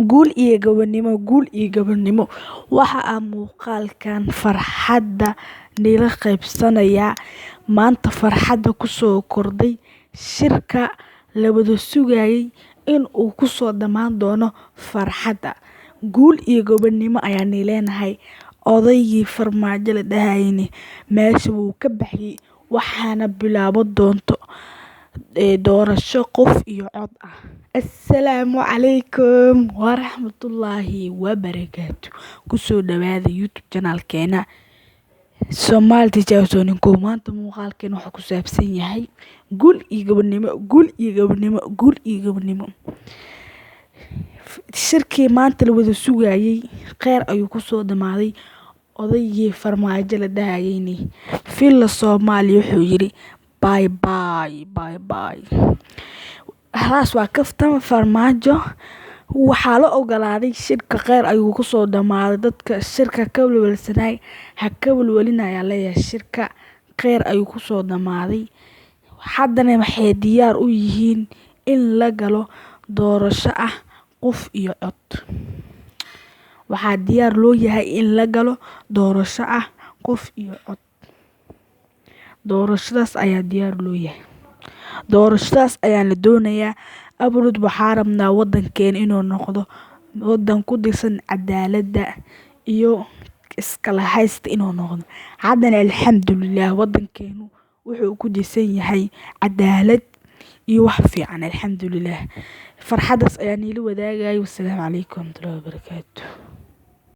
guul iyo gabadhnimo. Waxa aan muuqaalkan farxadda nila qaybsanayaa maanta farxadda kusoo kordhay shirka la wada sugayay in uu kusoo dhammaan doono farxadda. Guul iyo gabadhnimo ayaan leenahay. Odaygii farmaajo la dhahayni meesha wuu ka baxay, waxaana bilaaban doonto doorasho qof iyo cod ah. Assalaamu calaykum waraxmatullaahi wabarakaatu. Kusoo dhawaada YouTube channelkeena Somali Teacher Zoning. Maanta muuqaalkeena wuxuu ku saabsan yahay guul iyo gabadhnimo, guul iyo gabadhnimo, guul iyo gabadhnimo. Shirkii maanta la wada sugayay kheyr ayuu kusoo dhamaaday. Odaygii farmaajo la dhahayni Villa Soomaaliya wuxuu yiri bye bye bye bye. Halaas waa kaftan farmaajo. Waxaa la ogolaaday shirka kheyr ayuu kusoo dhamaaday. Dadka shirka ka walwalsanay ha ka walwalinaya leeyahay shirka kheyr ayuu kusoo dhamaaday. Haddana waxay diyaar u yihiin in la galo doorasho ah qof iyo cod. Waxaa diyaar loo yahay in la galo doorasho ah qof iyo cod. Doorashadaas ayaa diyaar loo yahay. Doorashadaas ayaa la doonayaa. Abroad waxaa rabnaa waddankeena inuu noqdo waddan ku dhisan cadaaladda iyo iskala haysta inuu noqdo. Haddana alxamdulillah waddankeenu wuxuu ku dhisan yahay cadaalad iyo wax fiican. Alxamdulillah. Farxadaas ayaan ila wadaagay. Wassalaamu calaykum warahmatullaahi wabarakaatuh.